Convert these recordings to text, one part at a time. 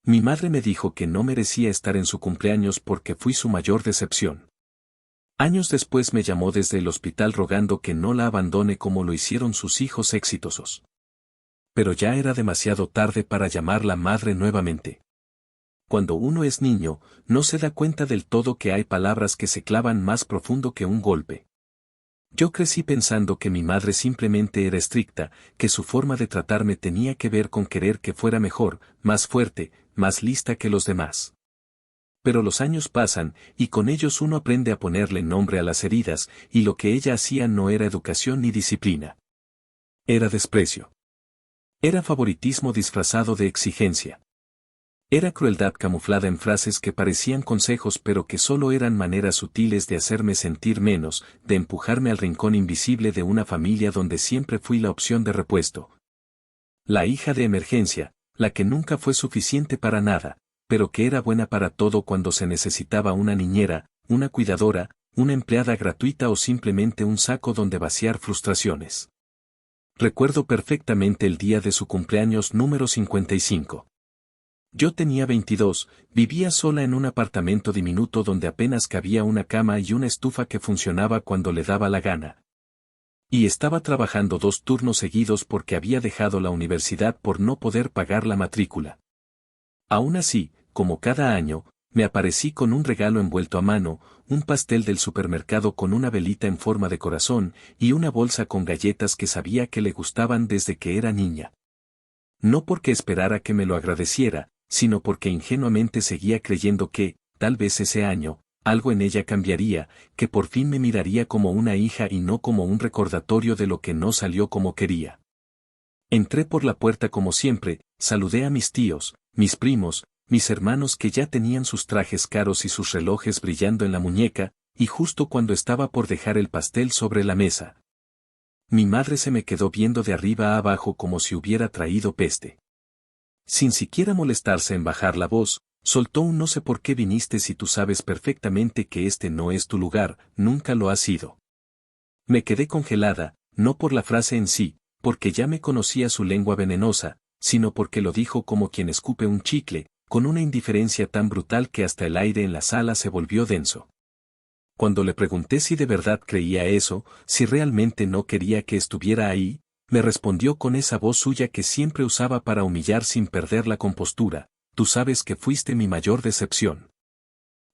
Mi madre me dijo que no merecía estar en su cumpleaños porque fui su mayor decepción. Años después me llamó desde el hospital rogando que no la abandone como lo hicieron sus hijos exitosos. Pero ya era demasiado tarde para llamarla madre nuevamente. Cuando uno es niño, no se da cuenta del todo que hay palabras que se clavan más profundo que un golpe. Yo crecí pensando que mi madre simplemente era estricta, que su forma de tratarme tenía que ver con querer que fuera mejor, más fuerte, más lista que los demás. Pero los años pasan, y con ellos uno aprende a ponerle nombre a las heridas, y lo que ella hacía no era educación ni disciplina. Era desprecio. Era favoritismo disfrazado de exigencia. Era crueldad camuflada en frases que parecían consejos pero que solo eran maneras sutiles de hacerme sentir menos, de empujarme al rincón invisible de una familia donde siempre fui la opción de repuesto. La hija de emergencia, la que nunca fue suficiente para nada, pero que era buena para todo cuando se necesitaba una niñera, una cuidadora, una empleada gratuita o simplemente un saco donde vaciar frustraciones. Recuerdo perfectamente el día de su cumpleaños número 55. Yo tenía 22, vivía sola en un apartamento diminuto donde apenas cabía una cama y una estufa que funcionaba cuando le daba la gana. Y estaba trabajando 2 turnos seguidos porque había dejado la universidad por no poder pagar la matrícula. Aún así, como cada año, me aparecí con un regalo envuelto a mano, un pastel del supermercado con una velita en forma de corazón y una bolsa con galletas que sabía que le gustaban desde que era niña. No porque esperara que me lo agradeciera, sino porque ingenuamente seguía creyendo que, tal vez ese año, algo en ella cambiaría, que por fin me miraría como una hija y no como un recordatorio de lo que no salió como quería. Entré por la puerta como siempre, saludé a mis tíos, mis primos, mis hermanos que ya tenían sus trajes caros y sus relojes brillando en la muñeca, y justo cuando estaba por dejar el pastel sobre la mesa. Mi madre se me quedó viendo de arriba a abajo como si hubiera traído peste. Sin siquiera molestarse en bajar la voz, soltó un no sé por qué viniste si tú sabes perfectamente que este no es tu lugar, nunca lo ha sido. Me quedé congelada, no por la frase en sí, porque ya me conocía su lengua venenosa, sino porque lo dijo como quien escupe un chicle, con una indiferencia tan brutal que hasta el aire en la sala se volvió denso. Cuando le pregunté si de verdad creía eso, si realmente no quería que estuviera ahí, me respondió con esa voz suya que siempre usaba para humillar sin perder la compostura: tú sabes que fuiste mi mayor decepción.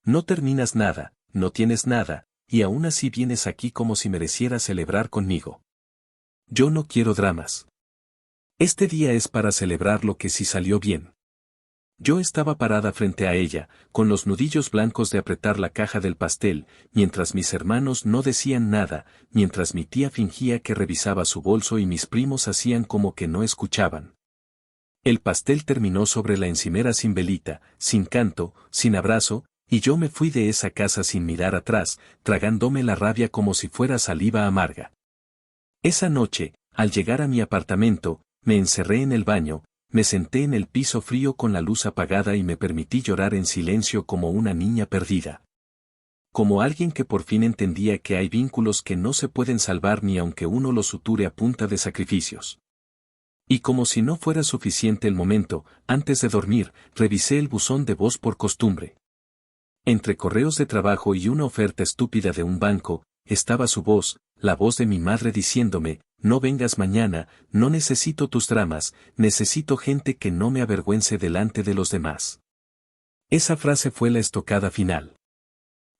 No terminas nada, no tienes nada, y aún así vienes aquí como si merecieras celebrar conmigo. Yo no quiero dramas. Este día es para celebrar lo que sí salió bien. Yo estaba parada frente a ella, con los nudillos blancos de apretar la caja del pastel, mientras mis hermanos no decían nada, mientras mi tía fingía que revisaba su bolso y mis primos hacían como que no escuchaban. El pastel terminó sobre la encimera sin velita, sin canto, sin abrazo, y yo me fui de esa casa sin mirar atrás, tragándome la rabia como si fuera saliva amarga. Esa noche, al llegar a mi apartamento, me encerré en el baño, me senté en el piso frío con la luz apagada y me permití llorar en silencio como una niña perdida. Como alguien que por fin entendía que hay vínculos que no se pueden salvar ni aunque uno los suture a punta de sacrificios. Y como si no fuera suficiente el momento, antes de dormir, revisé el buzón de voz por costumbre. Entre correos de trabajo y una oferta estúpida de un banco, estaba su voz, la voz de mi madre diciéndome: no vengas mañana, no necesito tus dramas, necesito gente que no me avergüence delante de los demás. Esa frase fue la estocada final.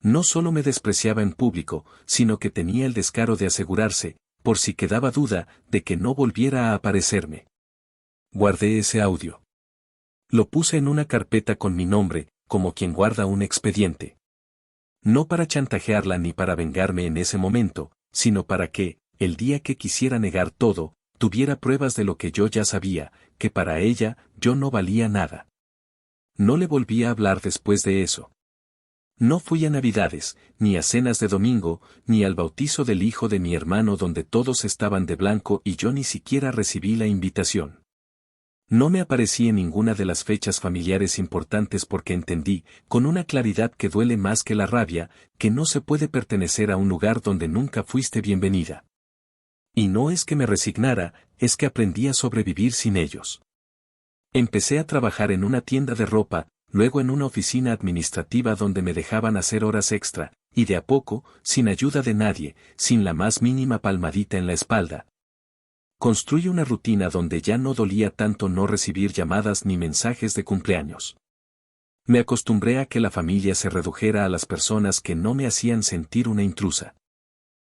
No solo me despreciaba en público, sino que tenía el descaro de asegurarse, por si quedaba duda, de que no volviera a aparecerme. Guardé ese audio. Lo puse en una carpeta con mi nombre, como quien guarda un expediente. No para chantajearla ni para vengarme en ese momento, sino para que, el día que quisiera negar todo, tuviera pruebas de lo que yo ya sabía, que para ella, yo no valía nada. No le volví a hablar después de eso. No fui a Navidades, ni a cenas de domingo, ni al bautizo del hijo de mi hermano donde todos estaban de blanco y yo ni siquiera recibí la invitación. No me aparecí en ninguna de las fechas familiares importantes porque entendí, con una claridad que duele más que la rabia, que no se puede pertenecer a un lugar donde nunca fuiste bienvenida. Y no es que me resignara, es que aprendí a sobrevivir sin ellos. Empecé a trabajar en una tienda de ropa, luego en una oficina administrativa donde me dejaban hacer horas extra, y de a poco, sin ayuda de nadie, sin la más mínima palmadita en la espalda. Construí una rutina donde ya no dolía tanto no recibir llamadas ni mensajes de cumpleaños. Me acostumbré a que la familia se redujera a las personas que no me hacían sentir una intrusa.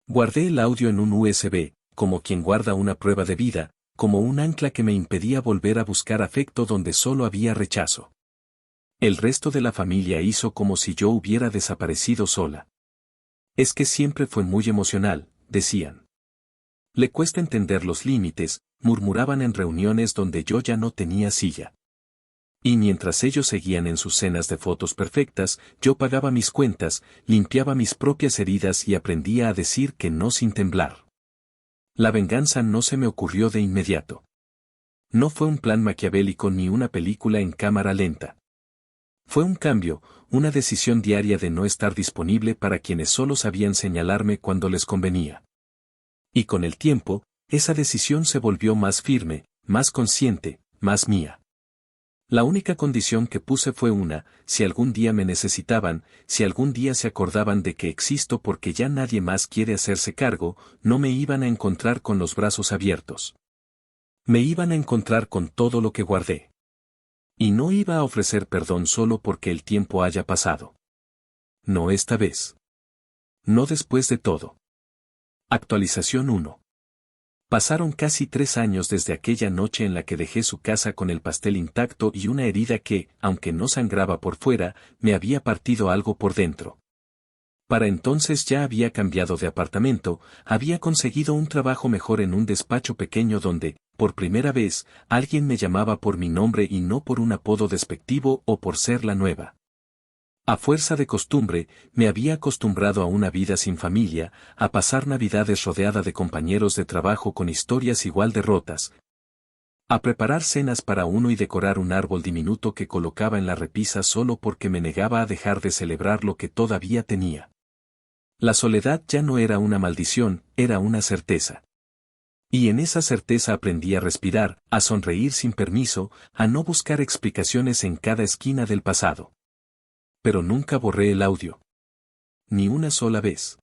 Guardé el audio en un USB, como quien guarda una prueba de vida, como un ancla que me impedía volver a buscar afecto donde solo había rechazo. El resto de la familia hizo como si yo hubiera desaparecido sola. Es que siempre fue muy emocional, decían. Le cuesta entender los límites, murmuraban en reuniones donde yo ya no tenía silla. Y mientras ellos seguían en sus cenas de fotos perfectas, yo pagaba mis cuentas, limpiaba mis propias heridas y aprendía a decir que no sin temblar. La venganza no se me ocurrió de inmediato. No fue un plan maquiavélico ni una película en cámara lenta. Fue un cambio, una decisión diaria de no estar disponible para quienes solo sabían señalarme cuando les convenía. Y con el tiempo, esa decisión se volvió más firme, más consciente, más mía. La única condición que puse fue si algún día me necesitaban, si algún día se acordaban de que existo porque ya nadie más quiere hacerse cargo, no me iban a encontrar con los brazos abiertos. Me iban a encontrar con todo lo que guardé. Y no iba a ofrecer perdón solo porque el tiempo haya pasado. No esta vez. No después de todo. Actualización 1. Pasaron casi 3 años desde aquella noche en la que dejé su casa con el pastel intacto y una herida que, aunque no sangraba por fuera, me había partido algo por dentro. Para entonces ya había cambiado de apartamento, había conseguido un trabajo mejor en un despacho pequeño donde, por primera vez, alguien me llamaba por mi nombre y no por un apodo despectivo o por ser la nueva. A fuerza de costumbre, me había acostumbrado a una vida sin familia, a pasar navidades rodeada de compañeros de trabajo con historias igual de rotas, a preparar cenas para uno y decorar un árbol diminuto que colocaba en la repisa solo porque me negaba a dejar de celebrar lo que todavía tenía. La soledad ya no era una maldición, era una certeza. Y en esa certeza aprendí a respirar, a sonreír sin permiso, a no buscar explicaciones en cada esquina del pasado. Pero nunca borré el audio. Ni una sola vez.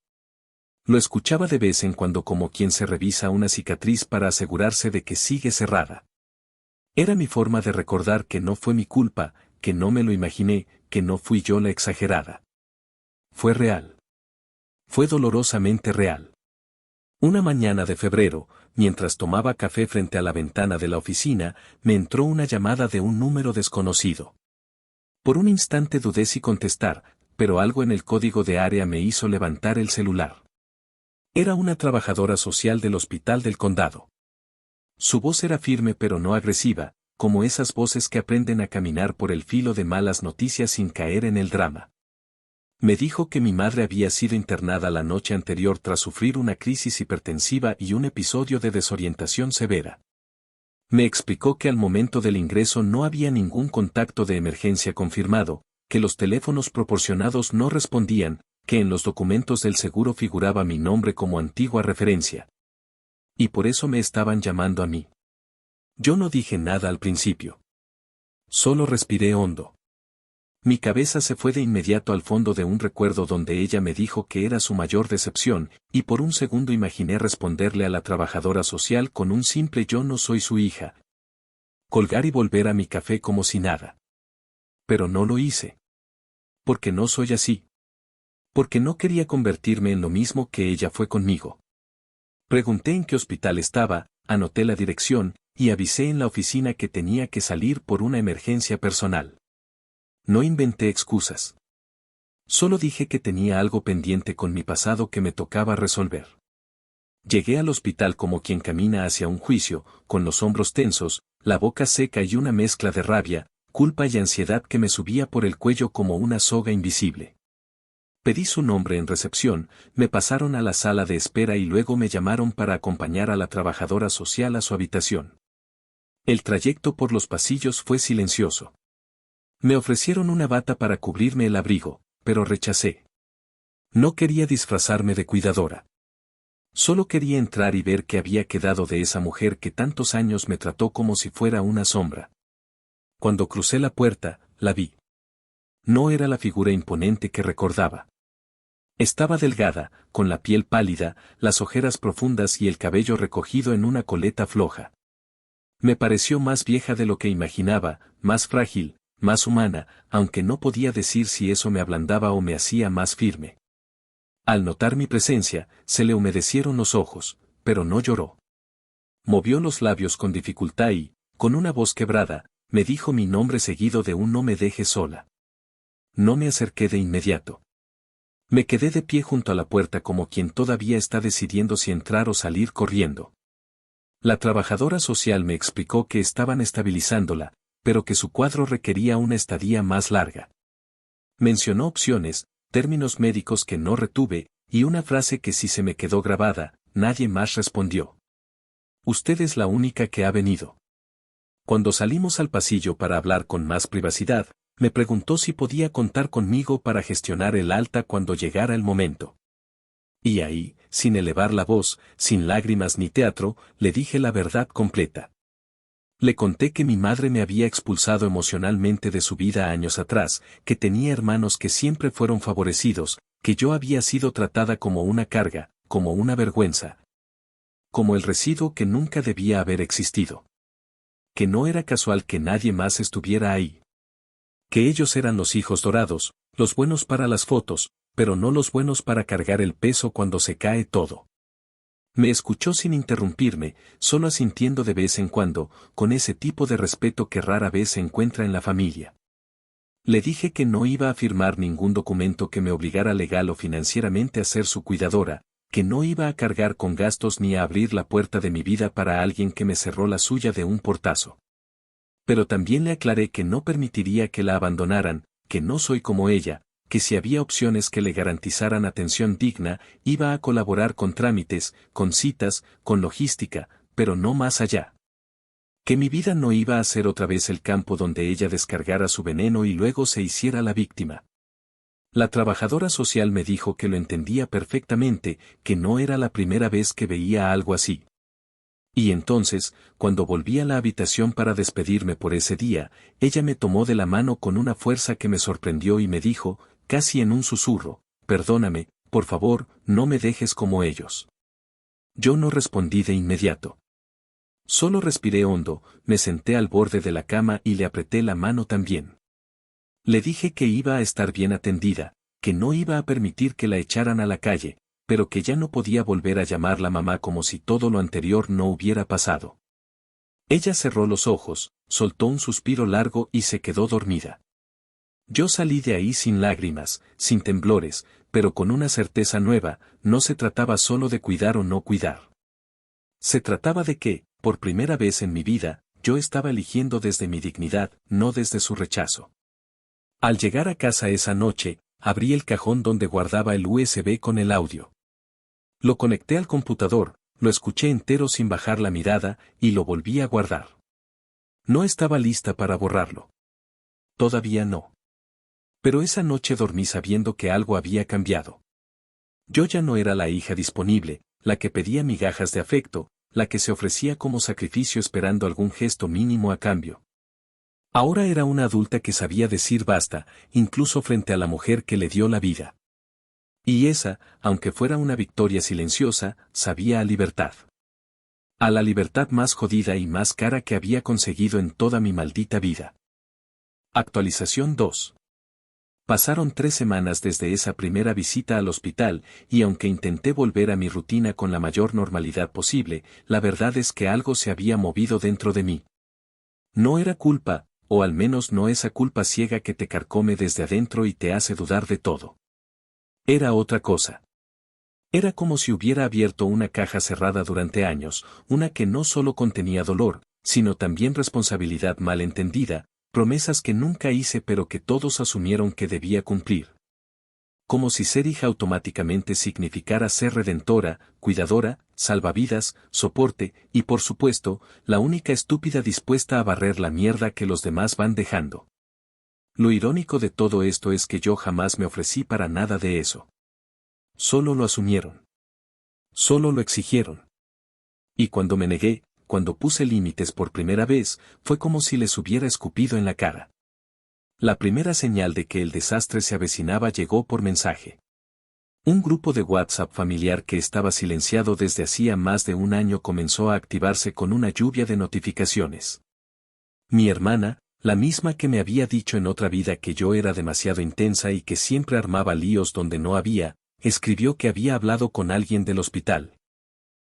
Lo escuchaba de vez en cuando como quien se revisa una cicatriz para asegurarse de que sigue cerrada. Era mi forma de recordar que no fue mi culpa, que no me lo imaginé, que no fui yo la exagerada. Fue real. Fue dolorosamente real. Una mañana de febrero, mientras tomaba café frente a la ventana de la oficina, me entró una llamada de un número desconocido. Por un instante dudé si contestar, pero algo en el código de área me hizo levantar el celular. Era una trabajadora social del hospital del condado. Su voz era firme pero no agresiva, como esas voces que aprenden a caminar por el filo de malas noticias sin caer en el drama. Me dijo que mi madre había sido internada la noche anterior tras sufrir una crisis hipertensiva y un episodio de desorientación severa. Me explicó que al momento del ingreso no había ningún contacto de emergencia confirmado, que los teléfonos proporcionados no respondían, que en los documentos del seguro figuraba mi nombre como antigua referencia. Y por eso me estaban llamando a mí. Yo no dije nada al principio. Solo respiré hondo. Mi cabeza se fue de inmediato al fondo de un recuerdo donde ella me dijo que era su mayor decepción, y por un segundo imaginé responderle a la trabajadora social con un simple yo no soy su hija. Colgar y volver a mi café como si nada. Pero no lo hice. Porque no soy así. Porque no quería convertirme en lo mismo que ella fue conmigo. Pregunté en qué hospital estaba, anoté la dirección, y avisé en la oficina que tenía que salir por una emergencia personal. No inventé excusas. Solo dije que tenía algo pendiente con mi pasado que me tocaba resolver. Llegué al hospital como quien camina hacia un juicio, con los hombros tensos, la boca seca y una mezcla de rabia, culpa y ansiedad que me subía por el cuello como una soga invisible. Pedí su nombre en recepción, me pasaron a la sala de espera y luego me llamaron para acompañar a la trabajadora social a su habitación. El trayecto por los pasillos fue silencioso. Me ofrecieron una bata para cubrirme el abrigo, pero rechacé. No quería disfrazarme de cuidadora. Solo quería entrar y ver qué había quedado de esa mujer que tantos años me trató como si fuera una sombra. Cuando crucé la puerta, la vi. No era la figura imponente que recordaba. Estaba delgada, con la piel pálida, las ojeras profundas y el cabello recogido en una coleta floja. Me pareció más vieja de lo que imaginaba, más frágil, más humana, aunque no podía decir si eso me ablandaba o me hacía más firme. Al notar mi presencia, se le humedecieron los ojos, pero no lloró. Movió los labios con dificultad y, con una voz quebrada, me dijo mi nombre seguido de un "no me dejes sola". No me acerqué de inmediato. Me quedé de pie junto a la puerta como quien todavía está decidiendo si entrar o salir corriendo. La trabajadora social me explicó que estaban estabilizándola, pero que su cuadro requería una estadía más larga. Mencionó opciones, términos médicos que no retuve, y una frase que sí se me quedó grabada: nadie más respondió. Usted es la única que ha venido. Cuando salimos al pasillo para hablar con más privacidad, me preguntó si podía contar conmigo para gestionar el alta cuando llegara el momento. Y ahí, sin elevar la voz, sin lágrimas ni teatro, le dije la verdad completa. Le conté que mi madre me había expulsado emocionalmente de su vida años atrás, que tenía hermanos que siempre fueron favorecidos, que yo había sido tratada como una carga, como una vergüenza, como el residuo que nunca debía haber existido. Que no era casual que nadie más estuviera ahí. Que ellos eran los hijos dorados, los buenos para las fotos, pero no los buenos para cargar el peso cuando se cae todo. Me escuchó sin interrumpirme, solo asintiendo de vez en cuando, con ese tipo de respeto que rara vez se encuentra en la familia. Le dije que no iba a firmar ningún documento que me obligara legal o financieramente a ser su cuidadora, que no iba a cargar con gastos ni a abrir la puerta de mi vida para alguien que me cerró la suya de un portazo. Pero también le aclaré que no permitiría que la abandonaran, que no soy como ella, que si había opciones que le garantizaran atención digna, iba a colaborar con trámites, con citas, con logística, pero no más allá. Que mi vida no iba a ser otra vez el campo donde ella descargara su veneno y luego se hiciera la víctima. La trabajadora social me dijo que lo entendía perfectamente, que no era la primera vez que veía algo así. Y entonces, cuando volví a la habitación para despedirme por ese día, ella me tomó de la mano con una fuerza que me sorprendió y me dijo, casi en un susurro: perdóname, por favor, no me dejes como ellos. Yo no respondí de inmediato. Solo respiré hondo, me senté al borde de la cama y le apreté la mano también. Le dije que iba a estar bien atendida, que no iba a permitir que la echaran a la calle, pero que ya no podía volver a llamarla mamá como si todo lo anterior no hubiera pasado. Ella cerró los ojos, soltó un suspiro largo y se quedó dormida. Yo salí de ahí sin lágrimas, sin temblores, pero con una certeza nueva: no se trataba solo de cuidar o no cuidar. Se trataba de que, por primera vez en mi vida, yo estaba eligiendo desde mi dignidad, no desde su rechazo. Al llegar a casa esa noche, abrí el cajón donde guardaba el USB con el audio. Lo conecté al computador, lo escuché entero sin bajar la mirada, y lo volví a guardar. No estaba lista para borrarlo. Todavía no. Pero esa noche dormí sabiendo que algo había cambiado. Yo ya no era la hija disponible, la que pedía migajas de afecto, la que se ofrecía como sacrificio esperando algún gesto mínimo a cambio. Ahora era una adulta que sabía decir basta, incluso frente a la mujer que le dio la vida. Y esa, aunque fuera una victoria silenciosa, sabía a libertad. A la libertad más jodida y más cara que había conseguido en toda mi maldita vida. Actualización 2. Pasaron 3 semanas desde esa primera visita al hospital, y aunque intenté volver a mi rutina con la mayor normalidad posible, la verdad es que algo se había movido dentro de mí. No era culpa, o al menos no esa culpa ciega que te carcome desde adentro y te hace dudar de todo. Era otra cosa. Era como si hubiera abierto una caja cerrada durante años, una que no solo contenía dolor, sino también responsabilidad mal entendida, promesas que nunca hice pero que todos asumieron que debía cumplir. Como si ser hija automáticamente significara ser redentora, cuidadora, salvavidas, soporte, y por supuesto, la única estúpida dispuesta a barrer la mierda que los demás van dejando. Lo irónico de todo esto es que yo jamás me ofrecí para nada de eso. Solo lo asumieron. Solo lo exigieron. Y cuando me negué, cuando puse límites por primera vez, fue como si les hubiera escupido en la cara. La primera señal de que el desastre se avecinaba llegó por mensaje. Un grupo de WhatsApp familiar que estaba silenciado desde hacía más de un año comenzó a activarse con una lluvia de notificaciones. Mi hermana, la misma que me había dicho en otra vida que yo era demasiado intensa y que siempre armaba líos donde no había, escribió que había hablado con alguien del hospital.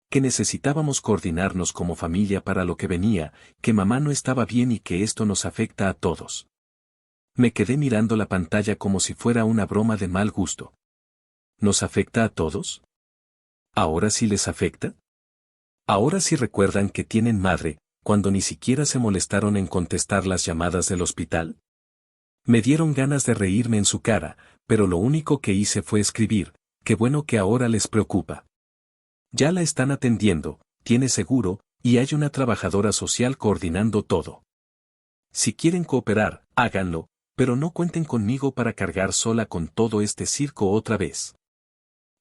Que necesitábamos coordinarnos como familia para lo que venía, que mamá no estaba bien y que esto nos afecta a todos. Me quedé mirando la pantalla como si fuera una broma de mal gusto. ¿Nos afecta a todos? ¿Ahora sí les afecta? ¿Ahora sí recuerdan que tienen madre, cuando ni siquiera se molestaron en contestar las llamadas del hospital? Me dieron ganas de reírme en su cara, pero lo único que hice fue escribir, qué bueno que ahora les preocupa. Ya la están atendiendo, tiene seguro, y hay una trabajadora social coordinando todo. Si quieren cooperar, háganlo, pero no cuenten conmigo para cargar sola con todo este circo otra vez.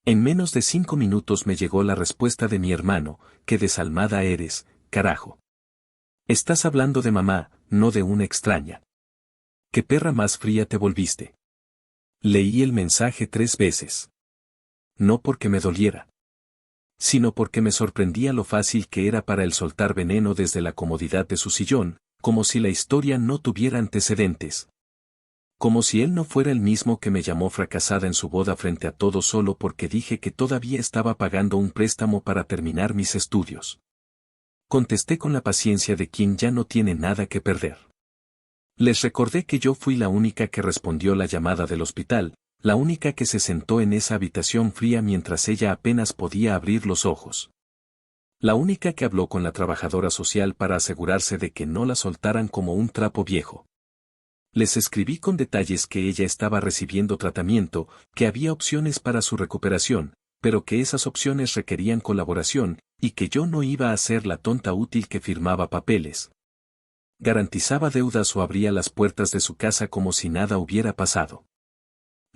En menos de 5 minutos me llegó la respuesta de mi hermano, qué desalmada eres, carajo. Estás hablando de mamá, no de una extraña. ¿Qué perra más fría te volviste? Leí el mensaje 3 veces. No porque me doliera, sino porque me sorprendía lo fácil que era para él soltar veneno desde la comodidad de su sillón, como si la historia no tuviera antecedentes. Como si él no fuera el mismo que me llamó fracasada en su boda frente a todos solo porque dije que todavía estaba pagando un préstamo para terminar mis estudios. Contesté con la paciencia de quien ya no tiene nada que perder. Les recordé que yo fui la única que respondió la llamada del hospital, la única que se sentó en esa habitación fría mientras ella apenas podía abrir los ojos. La única que habló con la trabajadora social para asegurarse de que no la soltaran como un trapo viejo. Les escribí con detalles que ella estaba recibiendo tratamiento, que había opciones para su recuperación, pero que esas opciones requerían colaboración, y que yo no iba a ser la tonta útil que firmaba papeles. Garantizaba deudas o abría las puertas de su casa como si nada hubiera pasado.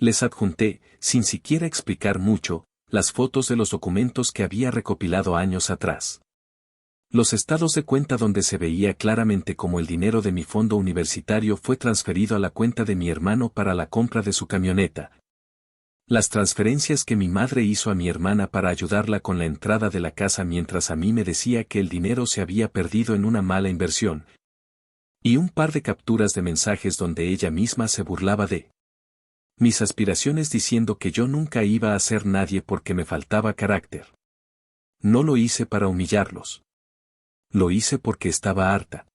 Les adjunté, sin siquiera explicar mucho, las fotos de los documentos que había recopilado años atrás. Los estados de cuenta donde se veía claramente cómo el dinero de mi fondo universitario fue transferido a la cuenta de mi hermano para la compra de su camioneta. Las transferencias que mi madre hizo a mi hermana para ayudarla con la entrada de la casa mientras a mí me decía que el dinero se había perdido en una mala inversión. Y un par de capturas de mensajes donde ella misma se burlaba de mis aspiraciones diciendo que yo nunca iba a ser nadie porque me faltaba carácter. No lo hice para humillarlos. Lo hice porque estaba harta.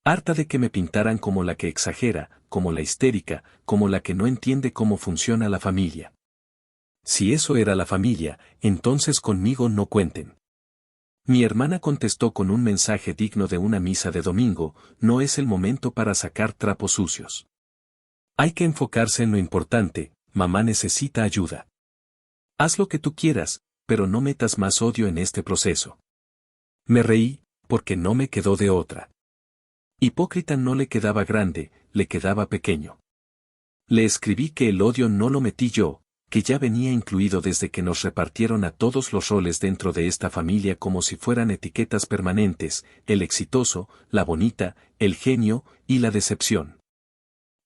Harta de que me pintaran como la que exagera, como la histérica, como la que no entiende cómo funciona la familia. Si eso era la familia, entonces conmigo no cuenten. Mi hermana contestó con un mensaje digno de una misa de domingo, no es el momento para sacar trapos sucios. Hay que enfocarse en lo importante, mamá necesita ayuda. Haz lo que tú quieras, pero no metas más odio en este proceso. Me reí, porque no me quedó de otra. Hipócrita no le quedaba grande, le quedaba pequeño. Le escribí que el odio no lo metí yo, que ya venía incluido desde que nos repartieron a todos los roles dentro de esta familia como si fueran etiquetas permanentes, el exitoso, la bonita, el genio y la decepción.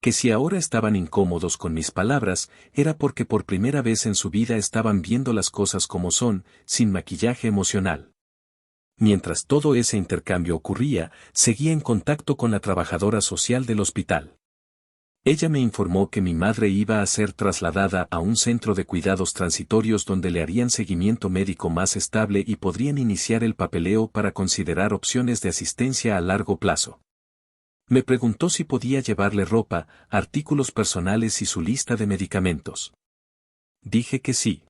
Que si ahora estaban incómodos con mis palabras, era porque por primera vez en su vida estaban viendo las cosas como son, sin maquillaje emocional. Mientras todo ese intercambio ocurría, seguía en contacto con la trabajadora social del hospital. Ella me informó que mi madre iba a ser trasladada a un centro de cuidados transitorios donde le harían seguimiento médico más estable y podrían iniciar el papeleo para considerar opciones de asistencia a largo plazo. Me preguntó si podía llevarle ropa, artículos personales y su lista de medicamentos. Dije que sí.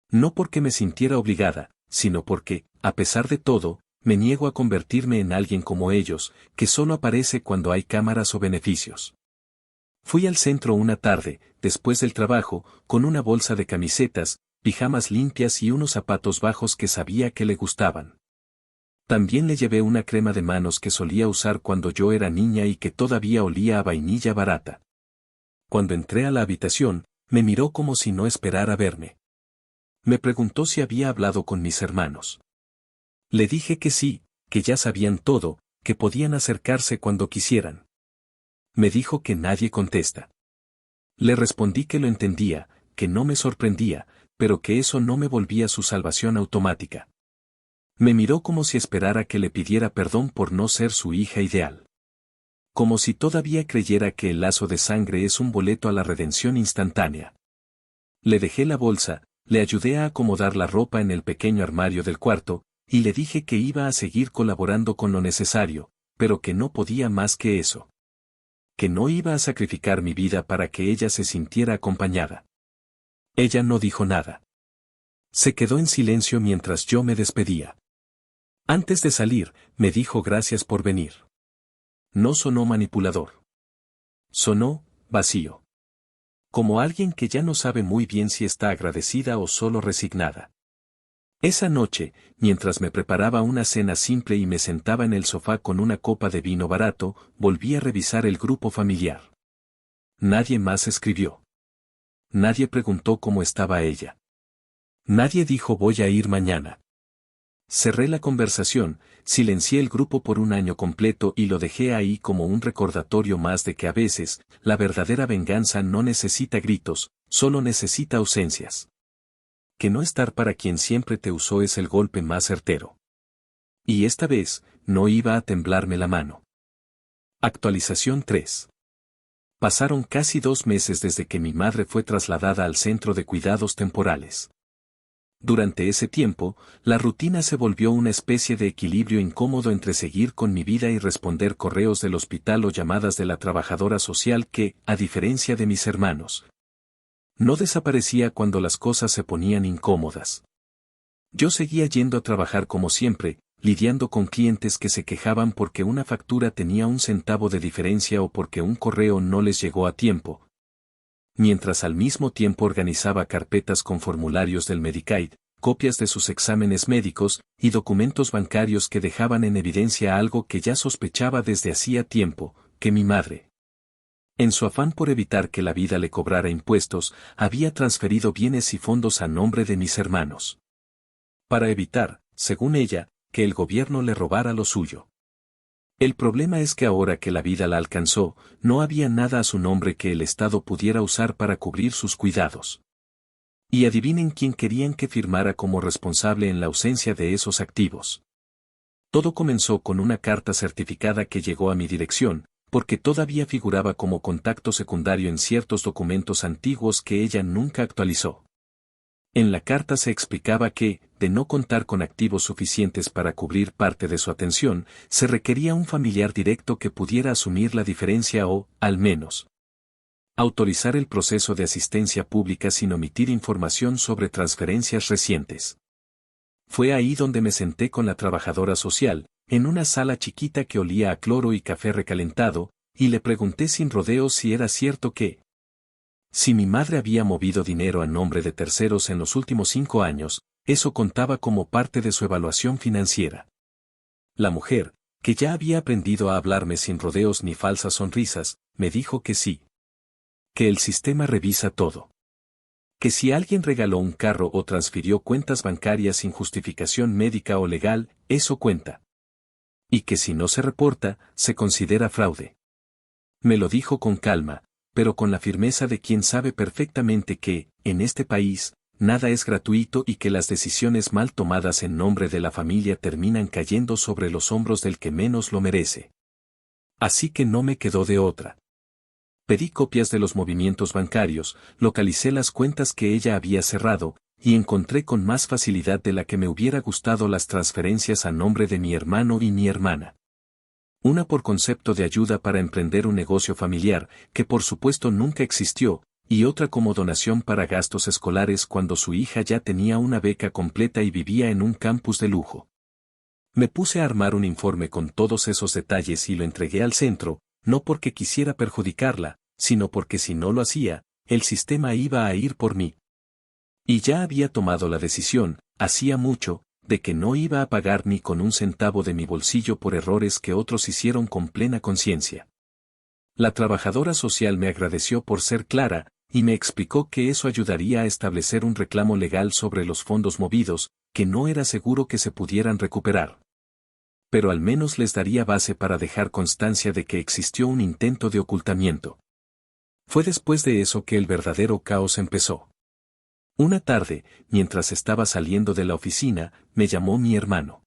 No porque me sintiera obligada, sino porque, a pesar de todo, me niego a convertirme en alguien como ellos, que solo aparece cuando hay cámaras o beneficios. Fui al centro una tarde, después del trabajo, con una bolsa de camisetas, pijamas limpias y unos zapatos bajos que sabía que le gustaban. También le llevé una crema de manos que solía usar cuando yo era niña y que todavía olía a vainilla barata. Cuando entré a la habitación, me miró como si no esperara verme. Me preguntó si había hablado con mis hermanos. Le dije que sí, que ya sabían todo, que podían acercarse cuando quisieran. Me dijo que nadie contesta. Le respondí que lo entendía, que no me sorprendía, pero que eso no me volvía su salvación automática. Me miró como si esperara que le pidiera perdón por no ser su hija ideal. Como si todavía creyera que el lazo de sangre es un boleto a la redención instantánea. Le dejé la bolsa, le ayudé a acomodar la ropa en el pequeño armario del cuarto, y le dije que iba a seguir colaborando con lo necesario, pero que no podía más que eso. Que no iba a sacrificar mi vida para que ella se sintiera acompañada. Ella no dijo nada. Se quedó en silencio mientras yo me despedía. Antes de salir, me dijo gracias por venir. No sonó manipulador. Sonó vacío. Como alguien que ya no sabe muy bien si está agradecida o solo resignada. Esa noche, mientras me preparaba una cena simple y me sentaba en el sofá con una copa de vino barato, volví a revisar el grupo familiar. Nadie más escribió. Nadie preguntó cómo estaba ella. Nadie dijo voy a ir mañana. Cerré la conversación, silencié el grupo por un año completo y lo dejé ahí como un recordatorio más de que a veces, la verdadera venganza no necesita gritos, solo necesita ausencias. Que no estar para quien siempre te usó es el golpe más certero. Y esta vez, no iba a temblarme la mano. Actualización 3. Pasaron casi 2 meses desde que mi madre fue trasladada al centro de cuidados temporales. Durante ese tiempo, la rutina se volvió una especie de equilibrio incómodo entre seguir con mi vida y responder correos del hospital o llamadas de la trabajadora social que, a diferencia de mis hermanos, no desaparecía cuando las cosas se ponían incómodas. Yo seguía yendo a trabajar como siempre, lidiando con clientes que se quejaban porque una factura tenía un centavo de diferencia o porque un correo no les llegó a tiempo, mientras al mismo tiempo organizaba carpetas con formularios del Medicaid, copias de sus exámenes médicos y documentos bancarios que dejaban en evidencia algo que ya sospechaba desde hacía tiempo, que mi madre, en su afán por evitar que la vida le cobrara impuestos, había transferido bienes y fondos a nombre de mis hermanos. Para evitar, según ella, que el gobierno le robara lo suyo. El problema es que ahora que la vida la alcanzó, no había nada a su nombre que el Estado pudiera usar para cubrir sus cuidados. Y adivinen quién querían que firmara como responsable en la ausencia de esos activos. Todo comenzó con una carta certificada que llegó a mi dirección, porque todavía figuraba como contacto secundario en ciertos documentos antiguos que ella nunca actualizó. En la carta se explicaba que, de no contar con activos suficientes para cubrir parte de su atención, se requería un familiar directo que pudiera asumir la diferencia o, al menos, autorizar el proceso de asistencia pública sin omitir información sobre transferencias recientes. Fue ahí donde me senté con la trabajadora social, en una sala chiquita que olía a cloro y café recalentado, y le pregunté sin rodeos si era cierto que, si mi madre había movido dinero a nombre de terceros en los últimos 5 años, eso contaba como parte de su evaluación financiera. La mujer, que ya había aprendido a hablarme sin rodeos ni falsas sonrisas, me dijo que sí. Que el sistema revisa todo. Que si alguien regaló un carro o transfirió cuentas bancarias sin justificación médica o legal, eso cuenta. Y que si no se reporta, se considera fraude. Me lo dijo con calma, pero con la firmeza de quien sabe perfectamente que, en este país, nada es gratuito y que las decisiones mal tomadas en nombre de la familia terminan cayendo sobre los hombros del que menos lo merece. Así que no me quedó de otra. Pedí copias de los movimientos bancarios, localicé las cuentas que ella había cerrado, y encontré con más facilidad de la que me hubiera gustado las transferencias a nombre de mi hermano y mi hermana. Una por concepto de ayuda para emprender un negocio familiar, que por supuesto nunca existió, y otra como donación para gastos escolares cuando su hija ya tenía una beca completa y vivía en un campus de lujo. Me puse a armar un informe con todos esos detalles y lo entregué al centro, no porque quisiera perjudicarla, sino porque si no lo hacía, el sistema iba a ir por mí. Y ya había tomado la decisión, hacía mucho, de que no iba a pagar ni con un centavo de mi bolsillo por errores que otros hicieron con plena conciencia. La trabajadora social me agradeció por ser clara, y me explicó que eso ayudaría a establecer un reclamo legal sobre los fondos movidos, que no era seguro que se pudieran recuperar. Pero al menos les daría base para dejar constancia de que existió un intento de ocultamiento. Fue después de eso que el verdadero caos empezó. Una tarde, mientras estaba saliendo de la oficina, me llamó mi hermano.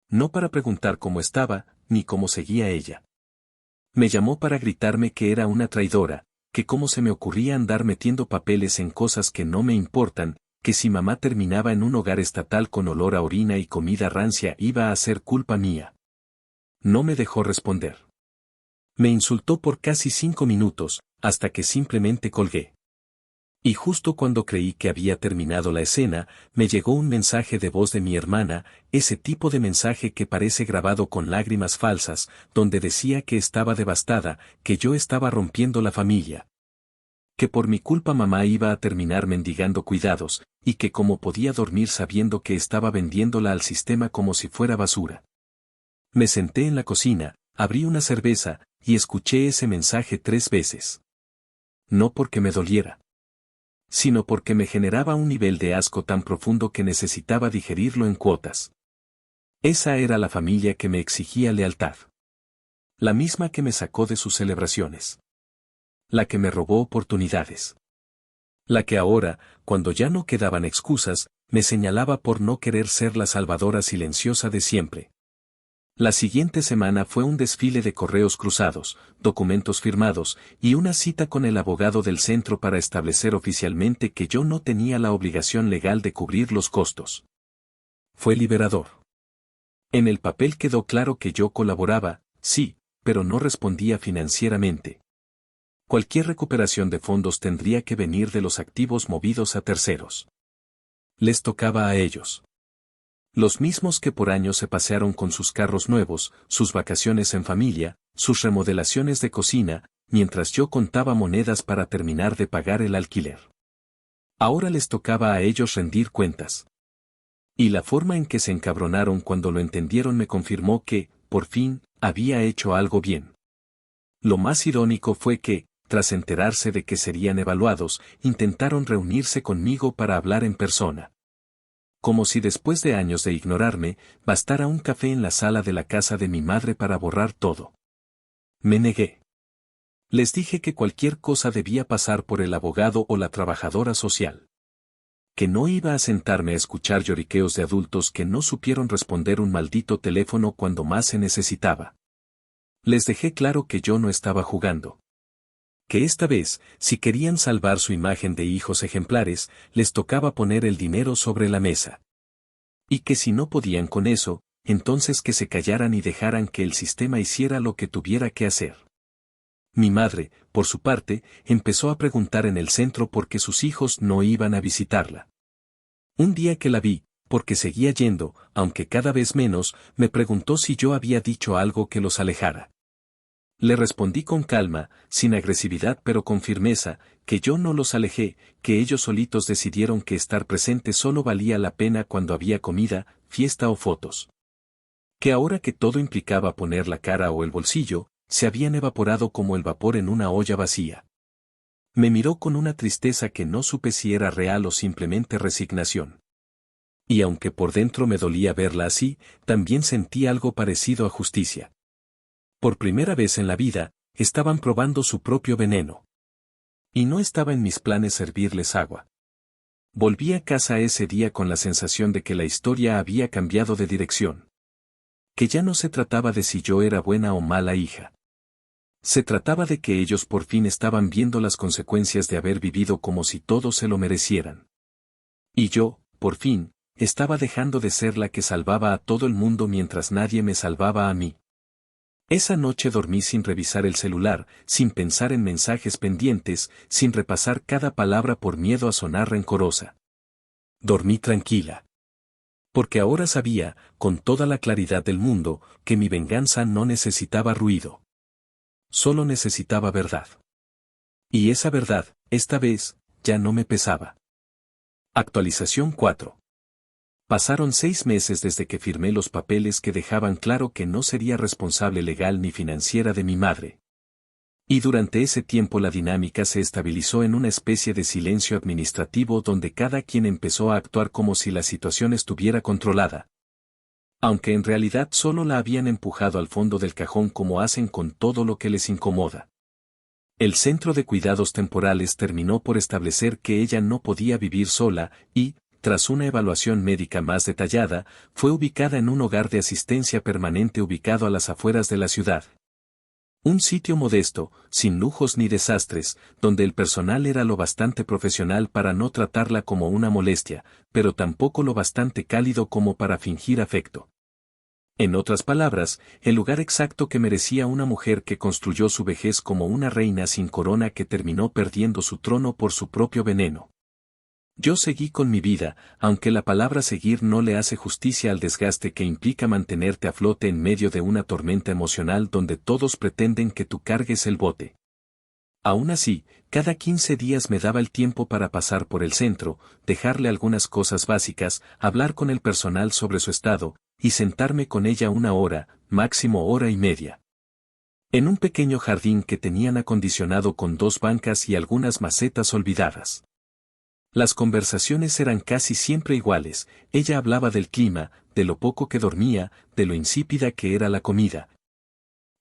No para preguntar cómo estaba, ni cómo seguía ella. Me llamó para gritarme que era una traidora, que cómo se me ocurría andar metiendo papeles en cosas que no me importan, que si mamá terminaba en un hogar estatal con olor a orina y comida rancia iba a ser culpa mía. No me dejó responder. Me insultó por casi 5 minutos, hasta que simplemente colgué. Y justo cuando creí que había terminado la escena, me llegó un mensaje de voz de mi hermana, ese tipo de mensaje que parece grabado con lágrimas falsas, donde decía que estaba devastada, que yo estaba rompiendo la familia. Que por mi culpa mamá iba a terminar mendigando cuidados, y que cómo podía dormir sabiendo que estaba vendiéndola al sistema como si fuera basura. Me senté en la cocina, abrí una cerveza, y escuché ese mensaje 3 veces. No porque me doliera, sino porque me generaba un nivel de asco tan profundo que necesitaba digerirlo en cuotas. Esa era la familia que me exigía lealtad. La misma que me sacó de sus celebraciones. La que me robó oportunidades. La que ahora, cuando ya no quedaban excusas, me señalaba por no querer ser la salvadora silenciosa de siempre. La siguiente semana fue un desfile de correos cruzados, documentos firmados, y una cita con el abogado del centro para establecer oficialmente que yo no tenía la obligación legal de cubrir los costos. Fue liberador. En el papel quedó claro que yo colaboraba, sí, pero no respondía financieramente. Cualquier recuperación de fondos tendría que venir de los activos movidos a terceros. Les tocaba a ellos. Los mismos que por años se pasearon con sus carros nuevos, sus vacaciones en familia, sus remodelaciones de cocina, mientras yo contaba monedas para terminar de pagar el alquiler. Ahora les tocaba a ellos rendir cuentas. Y la forma en que se encabronaron cuando lo entendieron me confirmó que, por fin, había hecho algo bien. Lo más irónico fue que, tras enterarse de que serían evaluados, intentaron reunirse conmigo para hablar en persona. Como si después de años de ignorarme, bastara un café en la sala de la casa de mi madre para borrar todo. Me negué. Les dije que cualquier cosa debía pasar por el abogado o la trabajadora social. Que no iba a sentarme a escuchar lloriqueos de adultos que no supieron responder un maldito teléfono cuando más se necesitaba. Les dejé claro que yo no estaba jugando. Que esta vez, si querían salvar su imagen de hijos ejemplares, les tocaba poner el dinero sobre la mesa. Y que si no podían con eso, entonces que se callaran y dejaran que el sistema hiciera lo que tuviera que hacer. Mi madre, por su parte, empezó a preguntar en el centro por qué sus hijos no iban a visitarla. Un día que la vi, porque seguía yendo, aunque cada vez menos, me preguntó si yo había dicho algo que los alejara. Le respondí con calma, sin agresividad pero con firmeza, que yo no los alejé, que ellos solitos decidieron que estar presente solo valía la pena cuando había comida, fiesta o fotos. Que ahora que todo implicaba poner la cara o el bolsillo, se habían evaporado como el vapor en una olla vacía. Me miró con una tristeza que no supe si era real o simplemente resignación. Y aunque por dentro me dolía verla así, también sentí algo parecido a justicia. Por primera vez en la vida, estaban probando su propio veneno. Y no estaba en mis planes servirles agua. Volví a casa ese día con la sensación de que la historia había cambiado de dirección. Que ya no se trataba de si yo era buena o mala hija. Se trataba de que ellos por fin estaban viendo las consecuencias de haber vivido como si todos se lo merecieran. Y yo, por fin, estaba dejando de ser la que salvaba a todo el mundo mientras nadie me salvaba a mí. Esa noche dormí sin revisar el celular, sin pensar en mensajes pendientes, sin repasar cada palabra por miedo a sonar rencorosa. Dormí tranquila. Porque ahora sabía, con toda la claridad del mundo, que mi venganza no necesitaba ruido. Solo necesitaba verdad. Y esa verdad, esta vez, ya no me pesaba. Actualización 4. Pasaron 6 meses desde que firmé los papeles que dejaban claro que no sería responsable legal ni financiera de mi madre. Y durante ese tiempo la dinámica se estabilizó en una especie de silencio administrativo donde cada quien empezó a actuar como si la situación estuviera controlada. aunque en realidad solo la habían empujado al fondo del cajón como hacen con todo lo que les incomoda. El centro de cuidados temporales terminó por establecer que ella no podía vivir sola y, tras una evaluación médica más detallada, fue ubicada en un hogar de asistencia permanente ubicado a las afueras de la ciudad. Un sitio modesto, sin lujos ni desastres, donde el personal era lo bastante profesional para no tratarla como una molestia, pero tampoco lo bastante cálido como para fingir afecto. En otras palabras, el lugar exacto que merecía una mujer que construyó su vejez como una reina sin corona que terminó perdiendo su trono por su propio veneno. Yo seguí con mi vida, aunque la palabra seguir no le hace justicia al desgaste que implica mantenerte a flote en medio de una tormenta emocional donde todos pretenden que tú cargues el bote. Aún así, cada 15 días me daba el tiempo para pasar por el centro, dejarle algunas cosas básicas, hablar con el personal sobre su estado, y sentarme con ella una hora, máximo hora y media. En un pequeño jardín que tenían acondicionado con 2 bancas y algunas macetas olvidadas. Las conversaciones eran casi siempre iguales, ella hablaba del clima, de lo poco que dormía, de lo insípida que era la comida.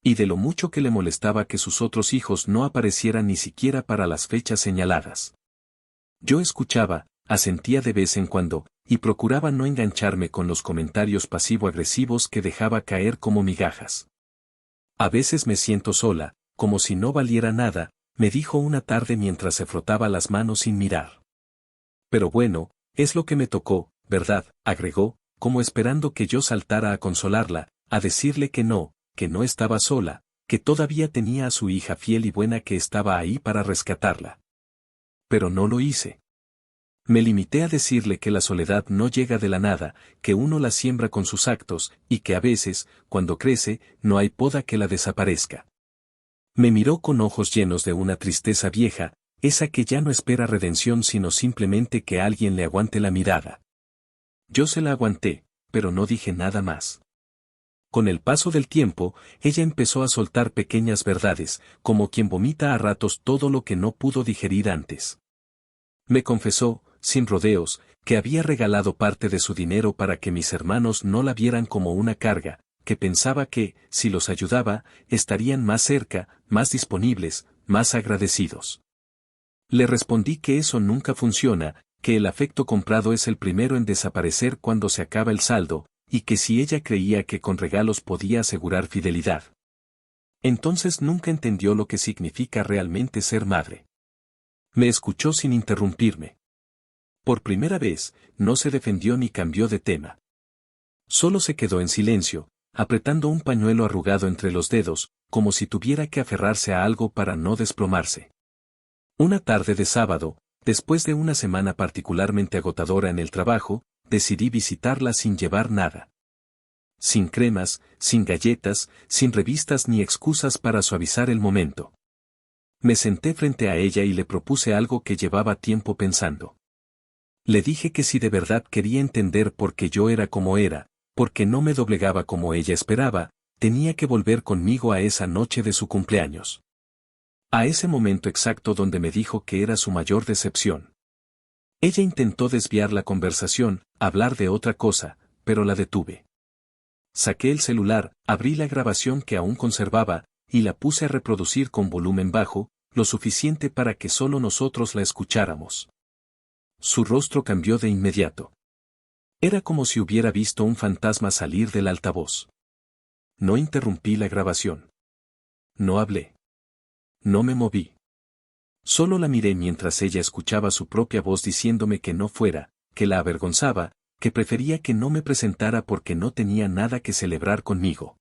Y de lo mucho que le molestaba que sus otros hijos no aparecieran ni siquiera para las fechas señaladas. Yo escuchaba, asentía de vez en cuando, y procuraba no engancharme con los comentarios pasivo-agresivos que dejaba caer como migajas. A veces me siento sola, como si no valiera nada, me dijo una tarde mientras se frotaba las manos sin mirar. Pero bueno, es lo que me tocó, ¿verdad?, agregó, como esperando que yo saltara a consolarla, a decirle que no estaba sola, que todavía tenía a su hija fiel y buena que estaba ahí para rescatarla. Pero no lo hice. Me limité a decirle que la soledad no llega de la nada, que uno la siembra con sus actos, y que a veces, cuando crece, no hay poda que la desaparezca. Me miró con ojos llenos de una tristeza vieja, esa que ya no espera redención sino simplemente que alguien le aguante la mirada. Yo se la aguanté, pero no dije nada más. Con el paso del tiempo, ella empezó a soltar pequeñas verdades, como quien vomita a ratos todo lo que no pudo digerir antes. Me confesó, sin rodeos, que había regalado parte de su dinero para que mis hermanos no la vieran como una carga, que pensaba que, si los ayudaba, estarían más cerca, más disponibles, más agradecidos. Le respondí que eso nunca funciona, que el afecto comprado es el primero en desaparecer cuando se acaba el saldo, y que si ella creía que con regalos podía asegurar fidelidad. Entonces nunca entendió lo que significa realmente ser madre. Me escuchó sin interrumpirme. Por primera vez, no se defendió ni cambió de tema. Solo se quedó en silencio, apretando un pañuelo arrugado entre los dedos, como si tuviera que aferrarse a algo para no desplomarse. Una tarde de sábado, después de una semana particularmente agotadora en el trabajo, decidí visitarla sin llevar nada. Sin cremas, sin galletas, sin revistas ni excusas para suavizar el momento. Me senté frente a ella y le propuse algo que llevaba tiempo pensando. Le dije que si de verdad quería entender por qué yo era como era, porque no me doblegaba como ella esperaba, tenía que volver conmigo a esa noche de su cumpleaños. A ese momento exacto donde me dijo que era su mayor decepción. Ella intentó desviar la conversación, hablar de otra cosa, pero la detuve. Saqué el celular, abrí la grabación que aún conservaba, y la puse a reproducir con volumen bajo, lo suficiente para que solo nosotros la escucháramos. Su rostro cambió de inmediato. Era como si hubiera visto un fantasma salir del altavoz. No interrumpí la grabación. No hablé. No me moví. Solo la miré mientras ella escuchaba su propia voz diciéndome que no fuera, que la avergonzaba, que prefería que no me presentara porque no tenía nada que celebrar conmigo.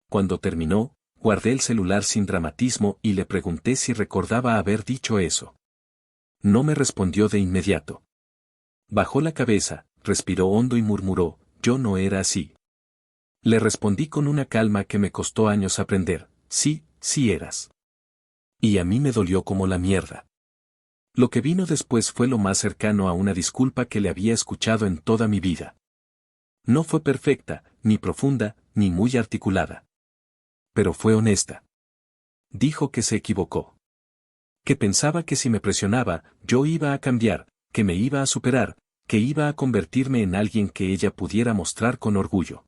Cuando terminó, guardé el celular sin dramatismo y le pregunté si recordaba haber dicho eso. No me respondió de inmediato. Bajó la cabeza, respiró hondo y murmuró, yo no era así. Le respondí con una calma que me costó años aprender, sí, sí eras. Y a mí me dolió como la mierda. Lo que vino después fue lo más cercano a una disculpa que le había escuchado en toda mi vida. No fue perfecta, ni profunda, ni muy articulada. Pero fue honesta. Dijo que se equivocó. Que pensaba que si me presionaba, yo iba a cambiar, que me iba a superar, que iba a convertirme en alguien que ella pudiera mostrar con orgullo.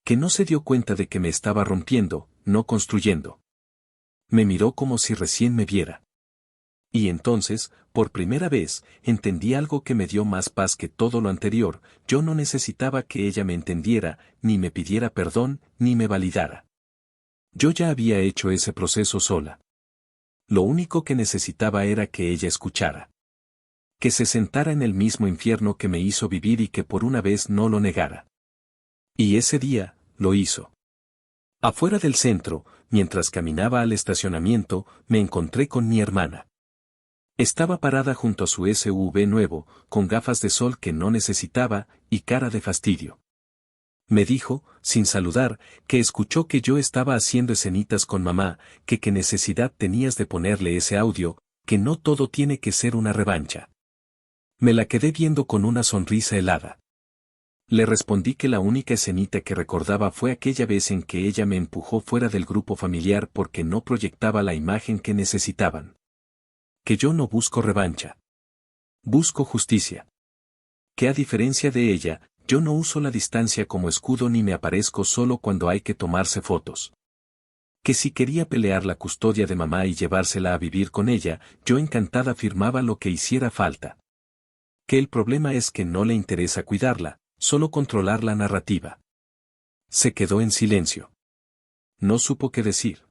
Que no se dio cuenta de que me estaba rompiendo, no construyendo. Me miró como si recién me viera. Y entonces, por primera vez, entendí algo que me dio más paz que todo lo anterior. Yo no necesitaba que ella me entendiera, ni me pidiera perdón, ni me validara. Yo ya había hecho ese proceso sola. Lo único que necesitaba era que ella escuchara. Que se sentara en el mismo infierno que me hizo vivir y que por una vez no lo negara. Y ese día, lo hizo. Afuera del centro, mientras caminaba al estacionamiento, me encontré con mi hermana. Estaba parada junto a su SUV nuevo, con gafas de sol que no necesitaba, y cara de fastidio. Me dijo, sin saludar, que escuchó que yo estaba haciendo escenitas con mamá, que qué necesidad tenías de ponerle ese audio, que no todo tiene que ser una revancha. Me la quedé viendo con una sonrisa helada. Le respondí que la única escenita que recordaba fue aquella vez en que ella me empujó fuera del grupo familiar porque no proyectaba la imagen que necesitaban. Que yo no busco revancha. Busco justicia. Que a diferencia de ella, yo no uso la distancia como escudo ni me aparezco solo cuando hay que tomarse fotos. Que si quería pelear la custodia de mamá y llevársela a vivir con ella, yo encantada firmaba lo que hiciera falta. Que el problema es que no le interesa cuidarla, solo controlar la narrativa. Se quedó en silencio. No supo qué decir.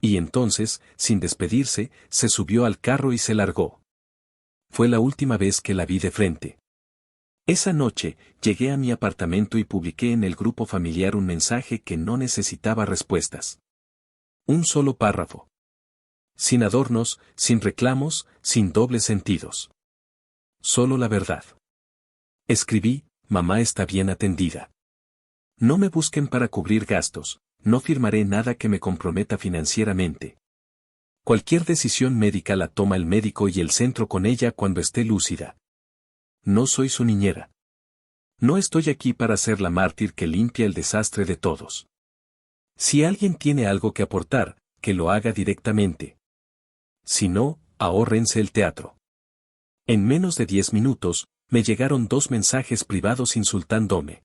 Y entonces, sin despedirse, se subió al carro y se largó. Fue la última vez que la vi de frente. Esa noche, llegué a mi apartamento y publiqué en el grupo familiar un mensaje que no necesitaba respuestas. Un solo párrafo. Sin adornos, sin reclamos, sin dobles sentidos. Solo la verdad. Escribí, mamá está bien atendida. No me busquen para cubrir gastos, no firmaré nada que me comprometa financieramente. Cualquier decisión médica la toma el médico y el centro con ella cuando esté lúcida. No soy su niñera. No estoy aquí para ser la mártir que limpia el desastre de todos. Si alguien tiene algo que aportar, que lo haga directamente. Si no, ahórrense el teatro. En menos de 10 minutos, me llegaron 2 mensajes privados insultándome.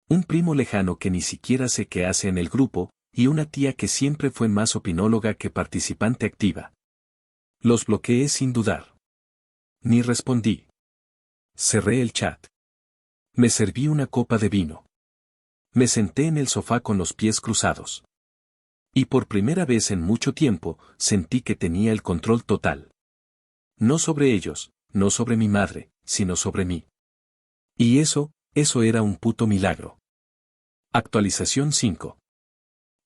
Un primo lejano que ni siquiera sé qué hace en el grupo, y una tía que siempre fue más opinóloga que participante activa. Los bloqueé sin dudar. Ni respondí. Cerré el chat. Me serví una copa de vino. Me senté en el sofá con los pies cruzados. Y por primera vez en mucho tiempo, sentí que tenía el control total. No sobre ellos, no sobre mi madre, sino sobre mí. Y eso era un puto milagro. Actualización 5.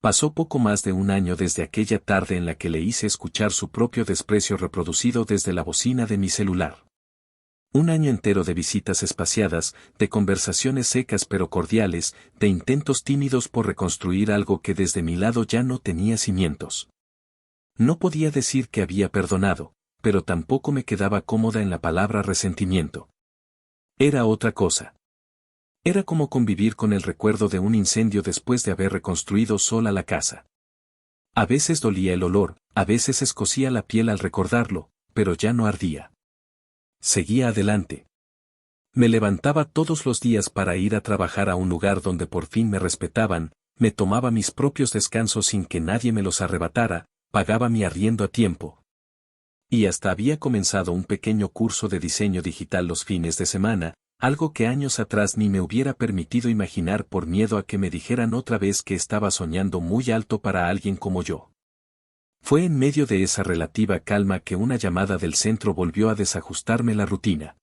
Pasó poco más de un año desde aquella tarde en la que le hice escuchar su propio desprecio reproducido desde la bocina de mi celular. Un año entero de visitas espaciadas, de conversaciones secas pero cordiales, de intentos tímidos por reconstruir algo que desde mi lado ya no tenía cimientos. No podía decir que había perdonado, pero tampoco me quedaba cómoda en la palabra resentimiento. Era otra cosa. Era como convivir con el recuerdo de un incendio después de haber reconstruido sola la casa. A veces dolía el olor, a veces escocía la piel al recordarlo, pero ya no ardía. Seguía adelante. Me levantaba todos los días para ir a trabajar a un lugar donde por fin me respetaban, me tomaba mis propios descansos sin que nadie me los arrebatara, pagaba mi arriendo a tiempo. Y hasta había comenzado un pequeño curso de diseño digital los fines de semana, algo que años atrás ni me hubiera permitido imaginar por miedo a que me dijeran otra vez que estaba soñando muy alto para alguien como yo. Fue en medio de esa relativa calma que una llamada del centro volvió a desajustarme la rutina.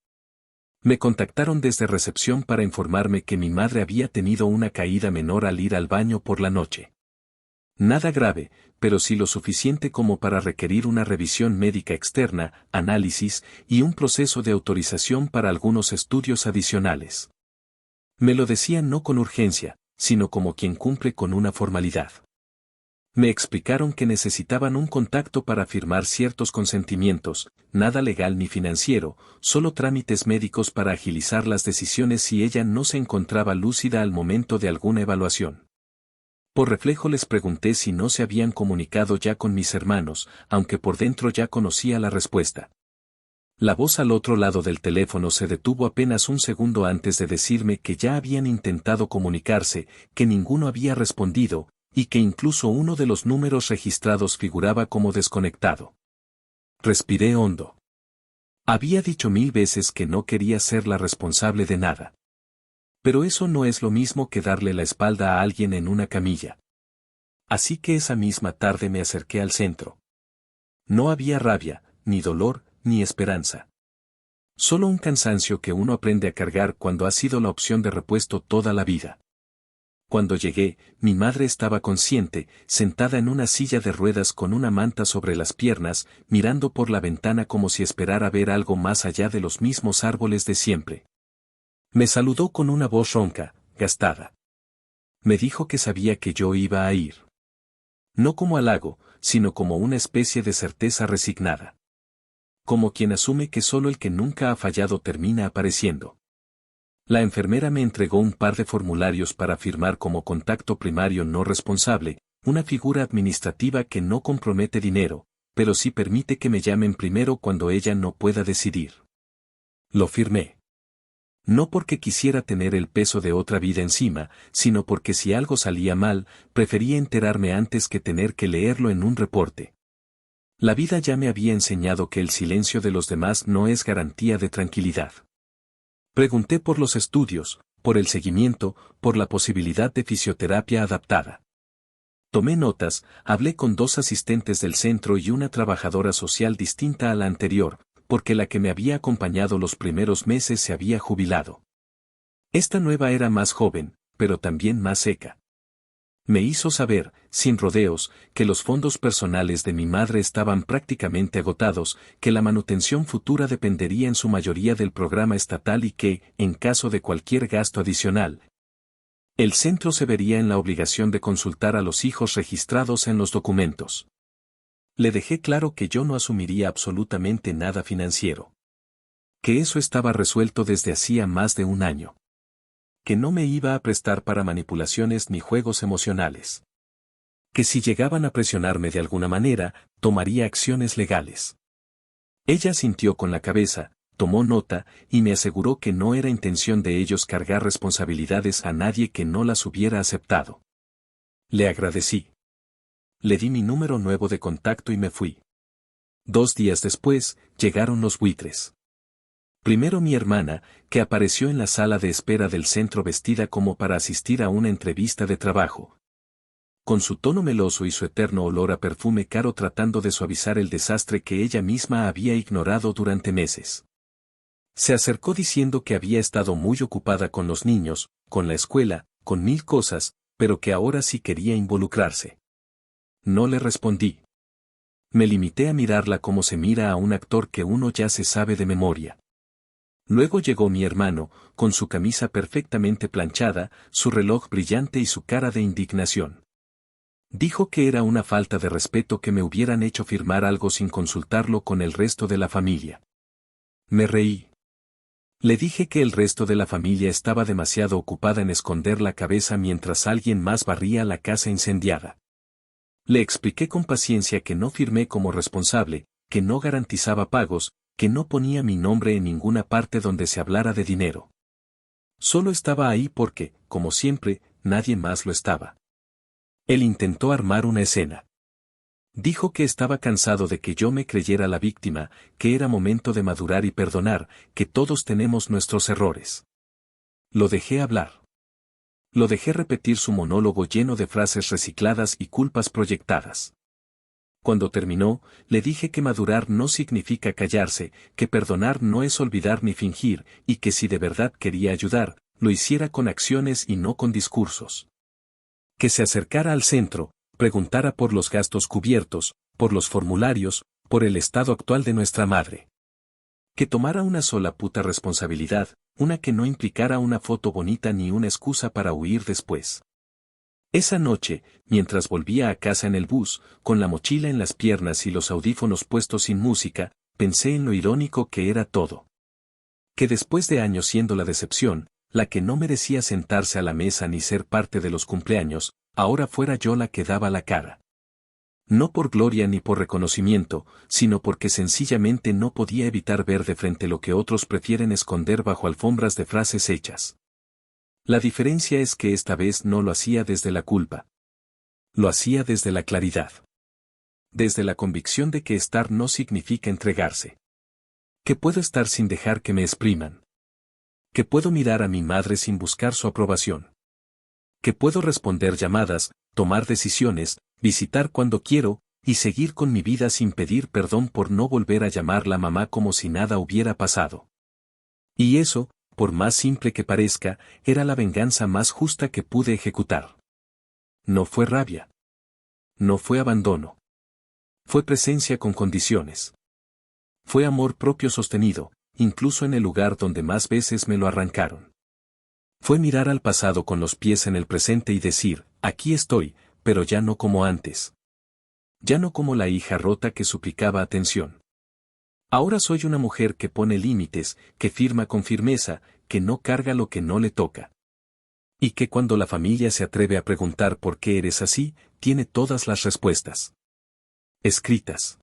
Me contactaron desde recepción para informarme que mi madre había tenido una caída menor al ir al baño por la noche. Nada grave, pero sí lo suficiente como para requerir una revisión médica externa, análisis y un proceso de autorización para algunos estudios adicionales. Me lo decían no con urgencia, sino como quien cumple con una formalidad. Me explicaron que necesitaban un contacto para firmar ciertos consentimientos, nada legal ni financiero, solo trámites médicos para agilizar las decisiones si ella no se encontraba lúcida al momento de alguna evaluación. Por reflejo les pregunté si no se habían comunicado ya con mis hermanos, aunque por dentro ya conocía la respuesta. La voz al otro lado del teléfono se detuvo apenas un segundo antes de decirme que ya habían intentado comunicarse, que ninguno había respondido, y que incluso uno de los números registrados figuraba como desconectado. Respiré hondo. Había dicho 1000 veces que no quería ser la responsable de nada. Pero eso no es lo mismo que darle la espalda a alguien en una camilla. Así que esa misma tarde me acerqué al centro. No había rabia, ni dolor, ni esperanza. Solo un cansancio que uno aprende a cargar cuando ha sido la opción de repuesto toda la vida. Cuando llegué, mi madre estaba consciente, sentada en una silla de ruedas con una manta sobre las piernas, mirando por la ventana como si esperara ver algo más allá de los mismos árboles de siempre. Me saludó con una voz ronca, gastada. Me dijo que sabía que yo iba a ir. No como halago, sino como una especie de certeza resignada. Como quien asume que solo el que nunca ha fallado termina apareciendo. La enfermera me entregó un par de formularios para firmar como contacto primario no responsable, una figura administrativa que no compromete dinero, pero sí permite que me llamen primero cuando ella no pueda decidir. Lo firmé. No porque quisiera tener el peso de otra vida encima, sino porque si algo salía mal, prefería enterarme antes que tener que leerlo en un reporte. La vida ya me había enseñado que el silencio de los demás no es garantía de tranquilidad. Pregunté por los estudios, por el seguimiento, por la posibilidad de fisioterapia adaptada. Tomé notas, hablé con 2 asistentes del centro y una trabajadora social distinta a la anterior, porque la que me había acompañado los primeros meses se había jubilado. Esta nueva era más joven, pero también más seca. Me hizo saber, sin rodeos, que los fondos personales de mi madre estaban prácticamente agotados, que la manutención futura dependería en su mayoría del programa estatal y que, en caso de cualquier gasto adicional, el centro se vería en la obligación de consultar a los hijos registrados en los documentos. Le dejé claro que yo no asumiría absolutamente nada financiero. Que eso estaba resuelto desde hacía más de un año. Que no me iba a prestar para manipulaciones ni juegos emocionales. Que si llegaban a presionarme de alguna manera, tomaría acciones legales. Ella sintió con la cabeza, tomó nota, y me aseguró que no era intención de ellos cargar responsabilidades a nadie que no las hubiera aceptado. Le agradecí. Le di mi número nuevo de contacto y me fui. 2 días después, llegaron los buitres. Primero mi hermana, que apareció en la sala de espera del centro vestida como para asistir a una entrevista de trabajo. Con su tono meloso y su eterno olor a perfume caro tratando de suavizar el desastre que ella misma había ignorado durante meses. Se acercó diciendo que había estado muy ocupada con los niños, con la escuela, con 1000 cosas, pero que ahora sí quería involucrarse. No le respondí. Me limité a mirarla como se mira a un actor que uno ya se sabe de memoria. Luego llegó mi hermano, con su camisa perfectamente planchada, su reloj brillante y su cara de indignación. Dijo que era una falta de respeto que me hubieran hecho firmar algo sin consultarlo con el resto de la familia. Me reí. Le dije que el resto de la familia estaba demasiado ocupada en esconder la cabeza mientras alguien más barría la casa incendiada. Le expliqué con paciencia que no firmé como responsable, que no garantizaba pagos, que no ponía mi nombre en ninguna parte donde se hablara de dinero. Solo estaba ahí porque, como siempre, nadie más lo estaba. Él intentó armar una escena. Dijo que estaba cansado de que yo me creyera la víctima, que era momento de madurar y perdonar, que todos tenemos nuestros errores. Lo dejé hablar. Lo dejé repetir su monólogo lleno de frases recicladas y culpas proyectadas. Cuando terminó, le dije que madurar no significa callarse, que perdonar no es olvidar ni fingir, y que si de verdad quería ayudar, lo hiciera con acciones y no con discursos. Que se acercara al centro, preguntara por los gastos cubiertos, por los formularios, por el estado actual de nuestra madre. Que tomara una sola puta responsabilidad, una que no implicara una foto bonita ni una excusa para huir después. Esa noche, mientras volvía a casa en el bus, con la mochila en las piernas y los audífonos puestos sin música, pensé en lo irónico que era todo. Que después de años siendo la decepción, la que no merecía sentarse a la mesa ni ser parte de los cumpleaños, ahora fuera yo la que daba la cara. No por gloria ni por reconocimiento, sino porque sencillamente no podía evitar ver de frente lo que otros prefieren esconder bajo alfombras de frases hechas. La diferencia es que esta vez no lo hacía desde la culpa. Lo hacía desde la claridad. Desde la convicción de que estar no significa entregarse. Que puedo estar sin dejar que me expriman. Que puedo mirar a mi madre sin buscar su aprobación. Que puedo responder llamadas, tomar decisiones, visitar cuando quiero, y seguir con mi vida sin pedir perdón por no volver a llamarla mamá como si nada hubiera pasado. Y eso, por más simple que parezca, era la venganza más justa que pude ejecutar. No fue rabia. No fue abandono. Fue presencia con condiciones. Fue amor propio sostenido, incluso en el lugar donde más veces me lo arrancaron. Fue mirar al pasado con los pies en el presente y decir, aquí estoy, pero ya no como antes. Ya no como la hija rota que suplicaba atención. Ahora soy una mujer que pone límites, que firma con firmeza, que no carga lo que no le toca. Y que cuando la familia se atreve a preguntar por qué eres así, tiene todas las respuestas. Escritas.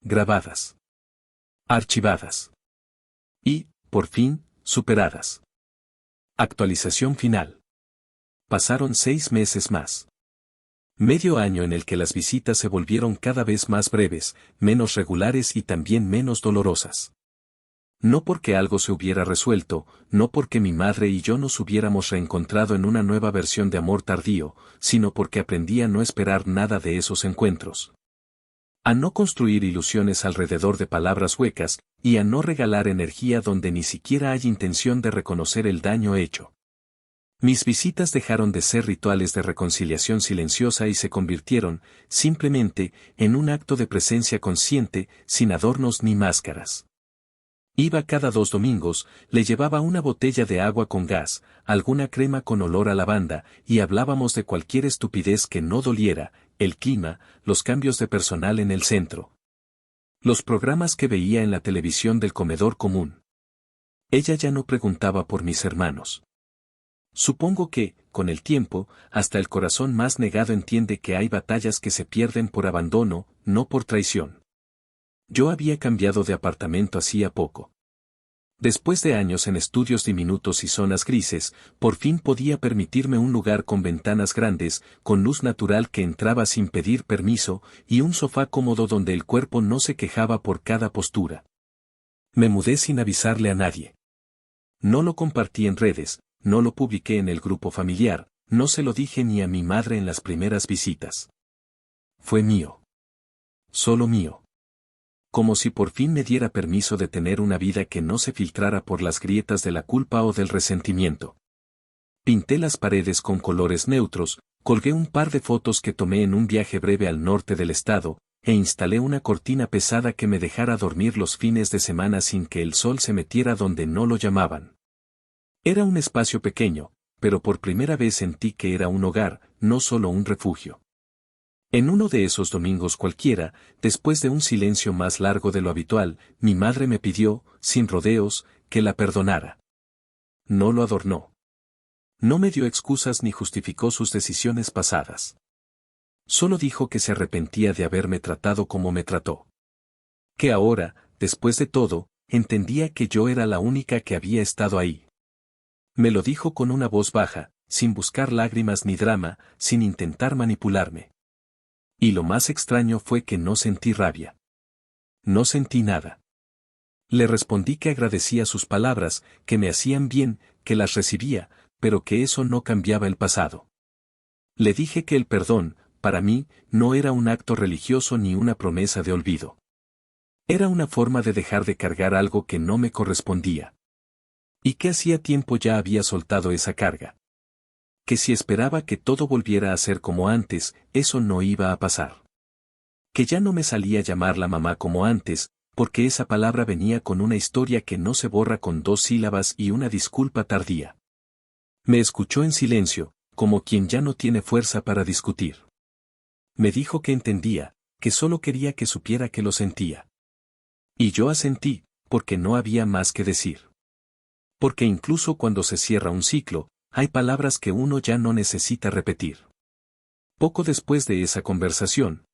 Grabadas. Archivadas. Y, por fin, superadas. Actualización final. Pasaron 6 meses más. Medio año en el que las visitas se volvieron cada vez más breves, menos regulares y también menos dolorosas. No porque algo se hubiera resuelto, no porque mi madre y yo nos hubiéramos reencontrado en una nueva versión de amor tardío, sino porque aprendí a no esperar nada de esos encuentros. A no construir ilusiones alrededor de palabras huecas, y a no regalar energía donde ni siquiera hay intención de reconocer el daño hecho. Mis visitas dejaron de ser rituales de reconciliación silenciosa y se convirtieron, simplemente, en un acto de presencia consciente, sin adornos ni máscaras. Iba cada 2 domingos, le llevaba una botella de agua con gas, alguna crema con olor a lavanda, y hablábamos de cualquier estupidez que no doliera, el clima, los cambios de personal en el centro. Los programas que veía en la televisión del comedor común. Ella ya no preguntaba por mis hermanos. Supongo que, con el tiempo, hasta el corazón más negado entiende que hay batallas que se pierden por abandono, no por traición. Yo había cambiado de apartamento hacía poco. Después de años en estudios diminutos y zonas grises, por fin podía permitirme un lugar con ventanas grandes, con luz natural que entraba sin pedir permiso, y un sofá cómodo donde el cuerpo no se quejaba por cada postura. Me mudé sin avisarle a nadie. No lo compartí en redes, no lo publiqué en el grupo familiar, no se lo dije ni a mi madre en las primeras visitas. Fue mío. Solo mío. Como si por fin me diera permiso de tener una vida que no se filtrara por las grietas de la culpa o del resentimiento. Pinté las paredes con colores neutros, colgué un par de fotos que tomé en un viaje breve al norte del estado, e instalé una cortina pesada que me dejara dormir los fines de semana sin que el sol se metiera donde no lo llamaban. Era un espacio pequeño, pero por primera vez sentí que era un hogar, no solo un refugio. En uno de esos domingos cualquiera, después de un silencio más largo de lo habitual, mi madre me pidió, sin rodeos, que la perdonara. No lo adornó. No me dio excusas ni justificó sus decisiones pasadas. Solo dijo que se arrepentía de haberme tratado como me trató. Que ahora, después de todo, entendía que yo era la única que había estado ahí. Me lo dijo con una voz baja, sin buscar lágrimas ni drama, sin intentar manipularme. Y lo más extraño fue que no sentí rabia. No sentí nada. Le respondí que agradecía sus palabras, que me hacían bien, que las recibía, pero que eso no cambiaba el pasado. Le dije que el perdón, para mí, no era un acto religioso ni una promesa de olvido. Era una forma de dejar de cargar algo que no me correspondía. Y que hacía tiempo ya había soltado esa carga. Que si esperaba que todo volviera a ser como antes, eso no iba a pasar. Que ya no me salía llamarla mamá como antes, porque esa palabra venía con una historia que no se borra con 2 sílabas y una disculpa tardía. Me escuchó en silencio, como quien ya no tiene fuerza para discutir. Me dijo que entendía, que solo quería que supiera que lo sentía. Y yo asentí, porque no había más que decir. Porque incluso cuando se cierra un ciclo, hay palabras que uno ya no necesita repetir. Poco después de esa conversación,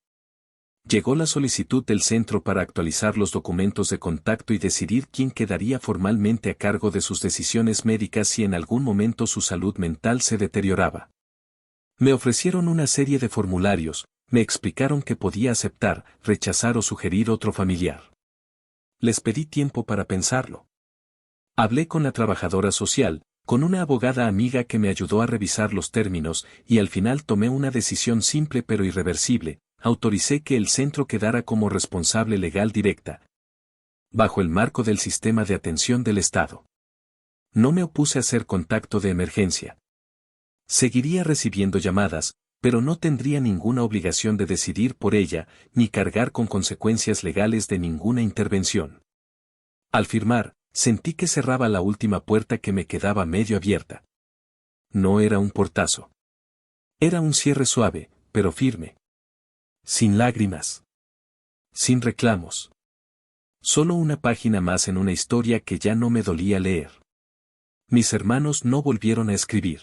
Llegó la solicitud del centro para actualizar los documentos de contacto y decidir quién quedaría formalmente a cargo de sus decisiones médicas si en algún momento su salud mental se deterioraba. Me ofrecieron una serie de formularios, me explicaron que podía aceptar, rechazar o sugerir otro familiar. Les pedí tiempo para pensarlo. Hablé con la trabajadora social, con una abogada amiga que me ayudó a revisar los términos, y al final tomé una decisión simple pero irreversible: autoricé que el centro quedara como responsable legal directa, bajo el marco del sistema de atención del Estado. No me opuse a hacer contacto de emergencia. Seguiría recibiendo llamadas, pero no tendría ninguna obligación de decidir por ella, ni cargar con consecuencias legales de ninguna intervención. Al firmar, sentí que cerraba la última puerta que me quedaba medio abierta. No era un portazo. Era un cierre suave, pero firme. Sin lágrimas. Sin reclamos. Solo una página más en una historia que ya no me dolía leer. Mis hermanos no volvieron a escribir.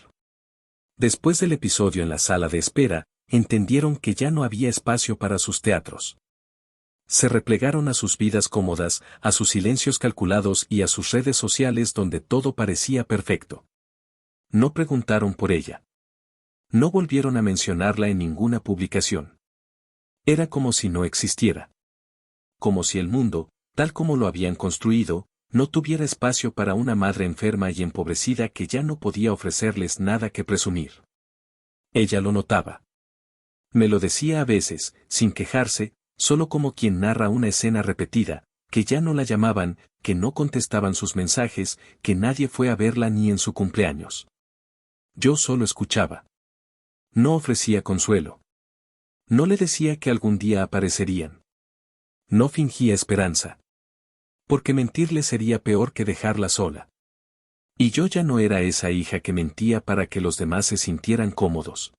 Después del episodio en la sala de espera, entendieron que ya no había espacio para sus teatros. Se replegaron a sus vidas cómodas, a sus silencios calculados y a sus redes sociales donde todo parecía perfecto. No preguntaron por ella. No volvieron a mencionarla en ninguna publicación. Era como si no existiera. Como si el mundo, tal como lo habían construido, no tuviera espacio para una madre enferma y empobrecida que ya no podía ofrecerles nada que presumir. Ella lo notaba. Me lo decía a veces, sin quejarse, solo como quien narra una escena repetida, que ya no la llamaban, que no contestaban sus mensajes, que nadie fue a verla ni en su cumpleaños. Yo solo escuchaba. No ofrecía consuelo. No le decía que algún día aparecerían. No fingía esperanza. Porque mentirle sería peor que dejarla sola. Y yo ya no era esa hija que mentía para que los demás se sintieran cómodos.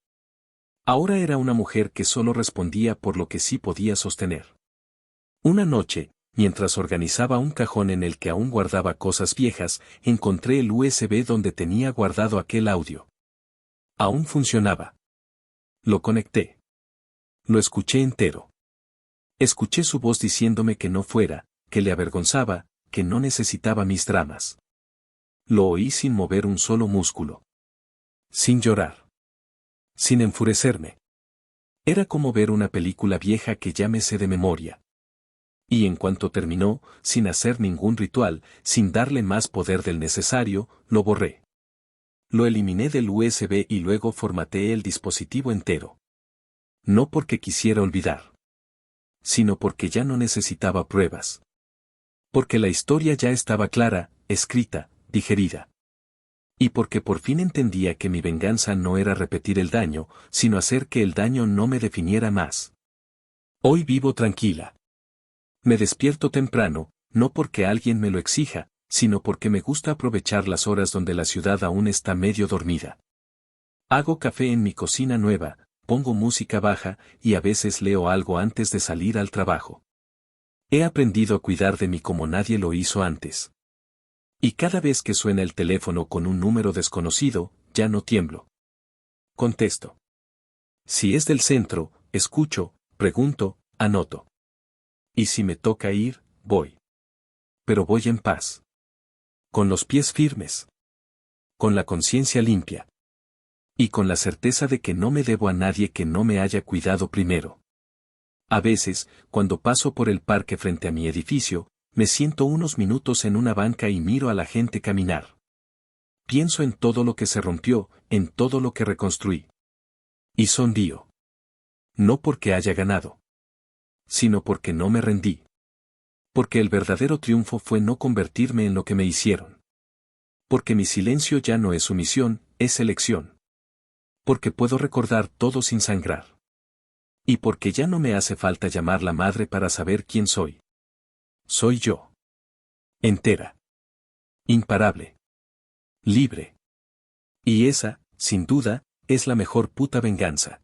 Ahora era una mujer que solo respondía por lo que sí podía sostener. Una noche, mientras organizaba un cajón en el que aún guardaba cosas viejas, encontré el USB donde tenía guardado aquel audio. Aún funcionaba. Lo conecté. Lo escuché entero. Escuché su voz diciéndome que no fuera, que le avergonzaba, que no necesitaba mis dramas. Lo oí sin mover un solo músculo. Sin llorar. Sin enfurecerme. Era como ver una película vieja que ya me sé de memoria. Y en cuanto terminó, sin hacer ningún ritual, sin darle más poder del necesario, lo borré. Lo eliminé del USB y luego formateé el dispositivo entero. No porque quisiera olvidar, sino porque ya no necesitaba pruebas. Porque la historia ya estaba clara, escrita, digerida. Y porque por fin entendía que mi venganza no era repetir el daño, sino hacer que el daño no me definiera más. Hoy vivo tranquila. Me despierto temprano, no porque alguien me lo exija, sino porque me gusta aprovechar las horas donde la ciudad aún está medio dormida. Hago café en mi cocina nueva, pongo música baja y a veces leo algo antes de salir al trabajo. He aprendido a cuidar de mí como nadie lo hizo antes. Y cada vez que suena el teléfono con un número desconocido, ya no tiemblo. Contesto. Si es del centro, escucho, pregunto, anoto. Y si me toca ir, voy. Pero voy en paz. Con los pies firmes. Con la conciencia limpia. Y con la certeza de que no me debo a nadie que no me haya cuidado primero. A veces, cuando paso por el parque frente a mi edificio, me siento unos minutos en una banca y miro a la gente caminar. Pienso en todo lo que se rompió, en todo lo que reconstruí. Y sonrío. No porque haya ganado, sino porque no me rendí. Porque el verdadero triunfo fue no convertirme en lo que me hicieron. Porque mi silencio ya no es sumisión, es elección. Porque puedo recordar todo sin sangrar. Y porque ya no me hace falta llamar la madre para saber quién soy. Soy yo. Entera. Imparable. Libre. Y esa, sin duda, es la mejor puta venganza.